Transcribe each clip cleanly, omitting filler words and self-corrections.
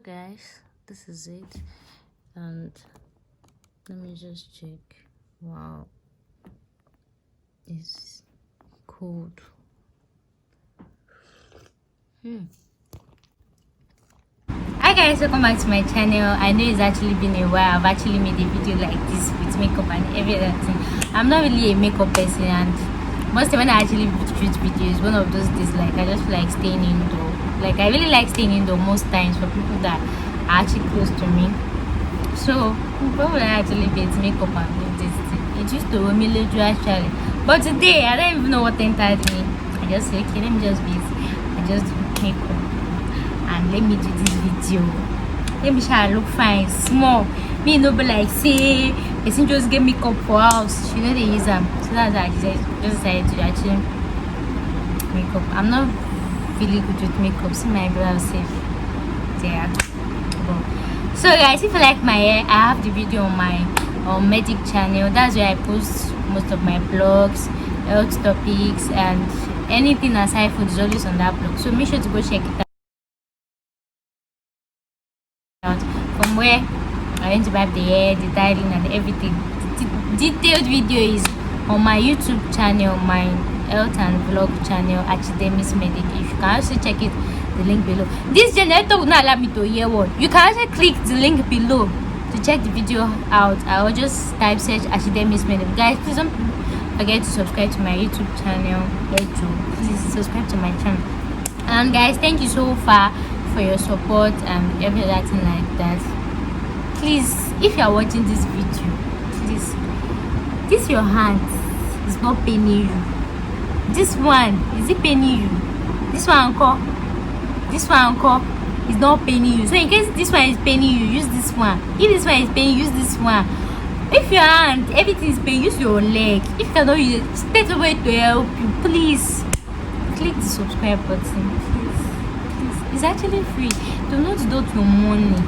Guys, this is it, and let me just check. Wow, it's cold. Hi guys, welcome back to my channel. I know it's actually been a while. I've actually made a video like this with makeup and every other thing. I'm not really a makeup person, and most when I actually shoot videos, one of those days like I just feel like staying indoor. Like I really like staying indoor most times for people that are actually close to me. So what would I actually be makeup and do this thing? It used to humiliate you actually, but today I don't even know what entered me. I just say, okay, let me just be. I just do makeup and let me do this video. Let me try look fine, small. Me no be like say person just get makeup for house. You know they use them. So that's why I just decided to actually makeup. I'm not really good with makeup. See my brother safe there. So guys, if you like my hair, I have the video on my medic channel. That's where I post most of my blogs, health topics, and anything aside food is always on that blog. So make sure to go check it out. From where I went to buy the hair, the styling, and everything. The detailed video is on my YouTube channel, my health and vlog channel, Achidemis Medic. If you can also check it, the link below. This generator will not allow me to hear what. You can also click the link below to check the video out. I will just type search Achidemis Medic. Guys, please don't forget to subscribe to my YouTube channel. Please subscribe to my channel. And guys, thank you so far for your support and everything like that. Please, if you are watching this video, please, this your hand is not paining you. This one, is it paining you? This one is not paining you. So in case this one is paining you, use this one. If this one is paining you, use this one. If your hand, everything is paining, use your leg. If you cannot use it, stay away to help you. Please click the subscribe button. Please. It's actually free. Do not do your money.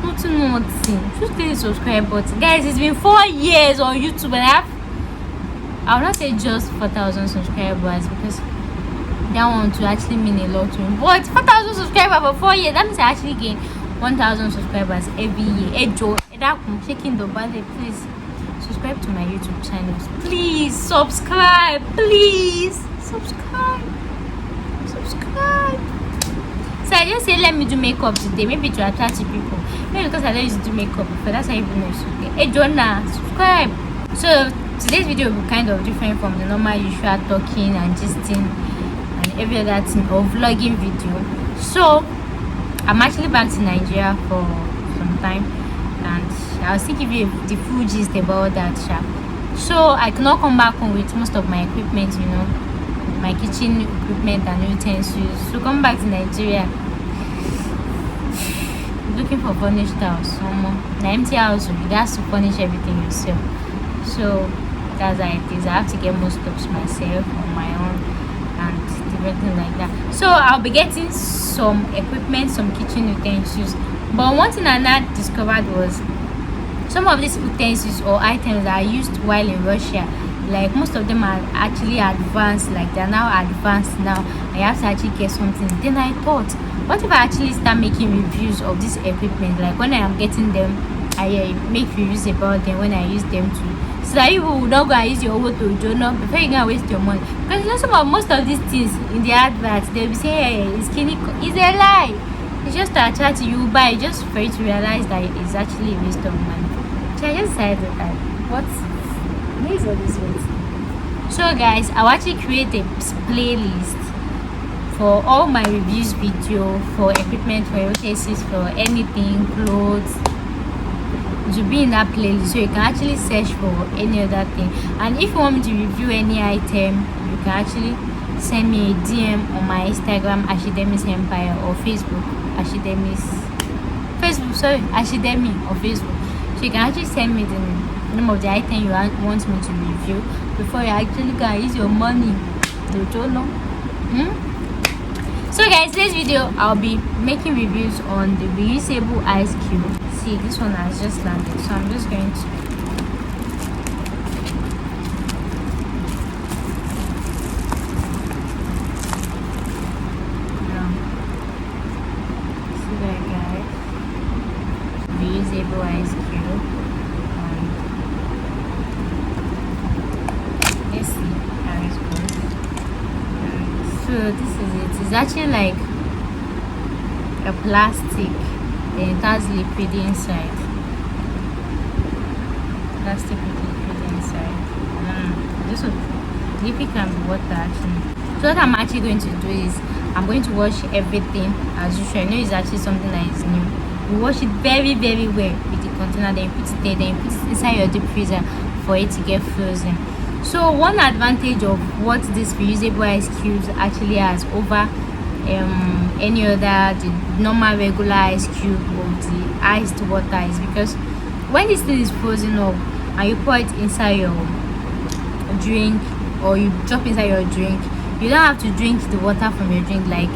Nothing. Just click the subscribe button. Guys, it's been 4 years on YouTube and I will not say just 4,000 subscribers because that one to actually mean a lot to me. But 4,000 subscribers for 4 years, that means I actually gain 1,000 subscribers every year. Hey Joe, shaking the body, please subscribe to my YouTube channel. Please subscribe. Please subscribe. So I just say let me do makeup today, maybe to attract people. Maybe because I don't used to do makeup before, that's why even know it's okay. Hey Jonah, subscribe. So today's video will be kind of different from the normal usual talking and gisting and every other thing or vlogging video. So I'm actually back to Nigeria for some time and I'll still give you the full gist about that. So I cannot come back home with most of my equipment, you know, my kitchen equipment and utensils. So come back to Nigeria looking for furnished house. The empty house, you have to furnish everything yourself. So that's how it is. I have to get most stuff myself on my own and everything like that. So I'll be getting some equipment, some kitchen utensils. But one thing I not discovered was some of these utensils or items that are used while in Russia, like most of them are actually advanced, like they're now advanced now. I have to actually get something. Then I thought, what if I actually start making reviews of this equipment? Like when I am getting them, I make reviews about them when I use them too. So that you will not go and use your own to journal before you can waste your money. Because you know most of these things in the adverts, they'll be saying, hey, it's clinical. It's a lie. It's just to attract you buy just for you to realize that it's actually a waste of money. So I just decided that what is all this way. So guys, I'll actually create a playlist for all my reviews video, for equipment, for utensils, for anything, clothes, to be in that playlist, so you can actually search for any other thing. And if you want me to review any item, you can actually send me a DM on my Instagram, Achidemis Empire, or Facebook, Achidemi or Facebook. So you can actually send me the name of the item you want me to review before you actually can use your money. Don't know. So guys, today's video I'll be making reviews on the reusable ice cube. See, this one has just landed, so I'm just going to see that, guys. this is it. It's actually like a plastic, and it has liquid inside. Plastic with liquid inside. This one, liquid can be water actually. So what I'm actually going to do is I'm going to wash everything as usual. I know it's actually something that is new. You wash it very very well with the container, then you put it there, then you put it inside your deep freezer for it to get frozen. So one advantage of what this reusable ice cubes actually has over any other the normal regular ice cube or the iced water is because when this thing is frozen up and you pour it inside your drink or you drop inside your drink, you don't have to drink the water from your drink. Like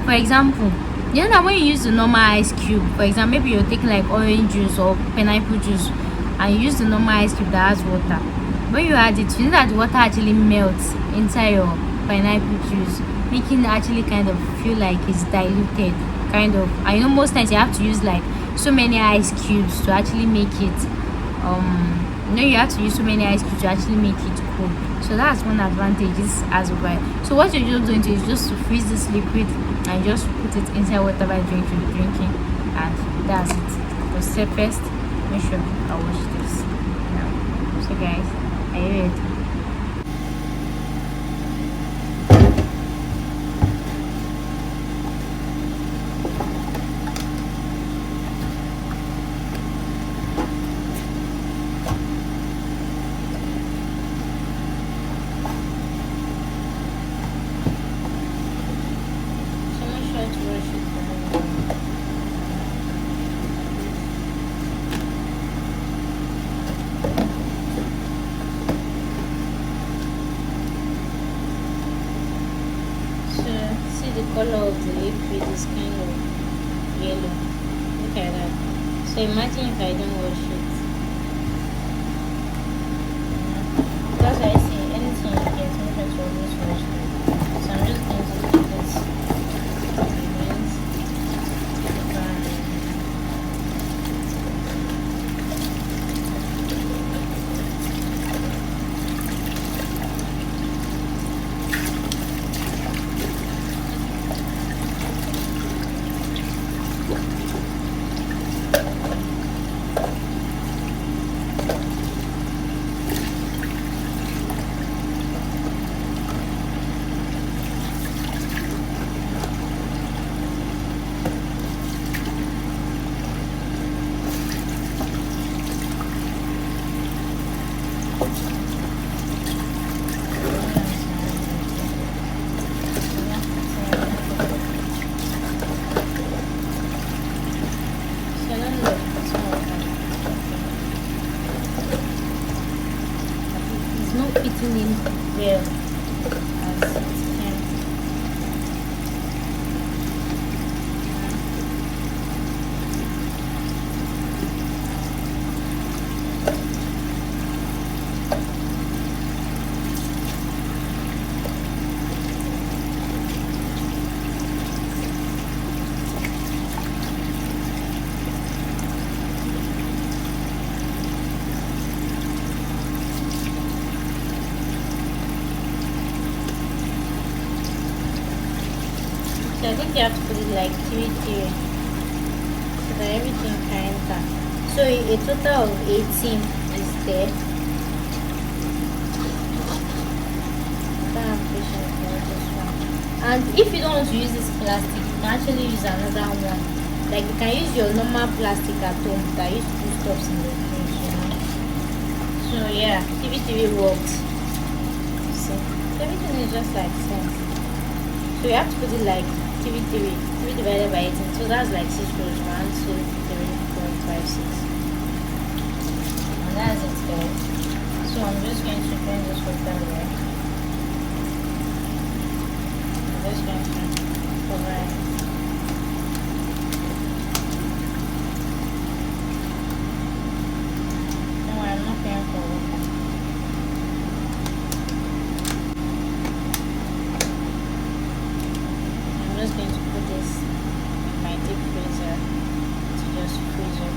for example, you know that when you use the normal ice cube, for example, maybe you're taking like orange juice or pineapple juice and you use the normal ice cube that has water, when you add it, you know that the water actually melts inside your pineapple juice, making it actually kind of feel like it's diluted kind of. I know most times you have to use like so many ice cubes to actually make it you have to use so many ice cubes to actually make it cool. So that's one advantage this as well. So what you're just going to is just to freeze this liquid and just put it inside whatever drink you're drinking, and that's it. But step first, make sure I wash this now. So guys, are you ready? The color of the liquid is kind of yellow. Look at that. So imagine if I don't wash it. That's why I say anything you get, make sure to always wash it. So I'm just going to put this fitting in well as it can. So I think you have to put it like 3 tiers so that everything can enter. So a total of 18 is there. And if you don't want to use this plastic, you can actually use another one. Like you can use your normal plastic at home that used to do stuff in the fridge, you know. So yeah, TV works. See, everything is just like sense. So you have to put it like 3 divided by 18. So that's like 6 rows. 1, 2, 3, 4, 5, 6. And that's it, guys. So I'm just going to bring this water away. I'm just going to cover it. No, I'm not paying for water. I'm just going to put this in my deep freezer to just freeze it.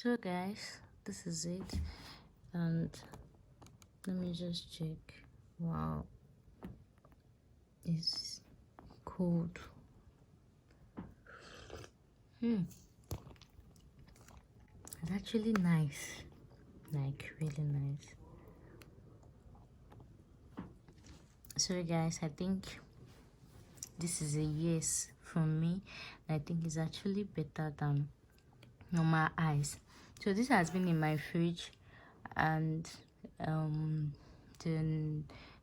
So guys, this is it, and let me just check. Wow, it's cold. It's actually nice, like really nice. So guys, I think this is a yes from me. I think it's actually better than normal ice. So this has been in my fridge, and the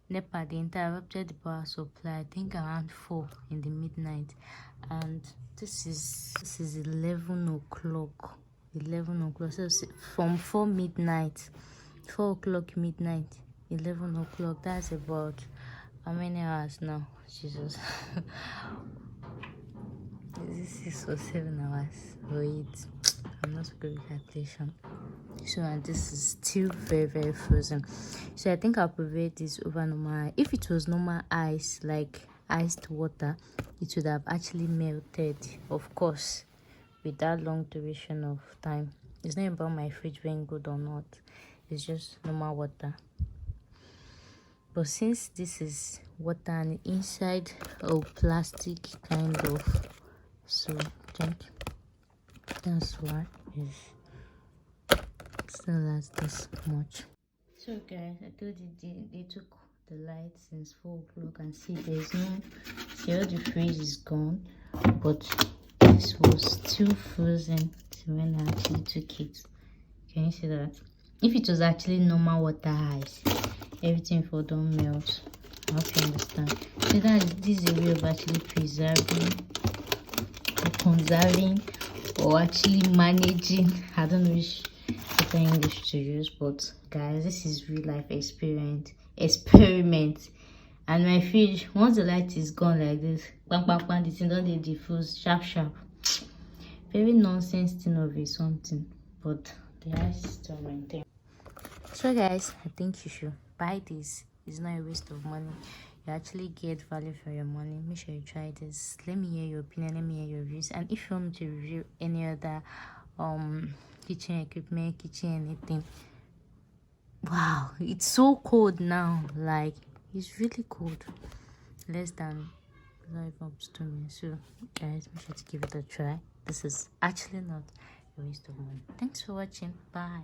NEPA, they interrupted the power supply, I think around 4 in the midnight, and this is 11 o'clock. 11 o'clock. So from 4 o'clock midnight, 11 o'clock. That's about how many hours now? Jesus. Is it 6 or 7 hours? Wait, I'm not good with calculation. So, and this is still very frozen. So I think I'll prefer this over normal. If it was normal ice, like iced water, it would have actually melted, of course, with that long duration of time. It's not about my fridge being good or not, it's just normal water. But since this is water and inside plastic kind of, so I think that's why it's still lasts this much. So guys, I told you they took the light since 4 o'clock, and see there's no, see all the freeze is gone, but this was still frozen when I actually took it. Can you see that? If it was actually normal water ice, everything for don't melt. I hope you understand. So that this is a way of actually preserving or conserving or actually managing. I don't know which better English to use, but guys, this is real life experiment. And my fridge, once the light is gone like this, bang bang bang, the thing don't dey diffuse sharp. Very nonsense thing of it something, but the ice is still maintained. So guys, I think you should buy this. It's not a waste of money. You actually get value for your money. Make sure you try this. Let me hear your opinion, let me hear your views, and if you want me to review any other kitchen equipment, kitchen anything. Wow, it's so cold now, like it's really cold. Less than 5 ups to me. So guys, make sure to give it a try. This is actually not a waste of money. Thanks for watching. Bye.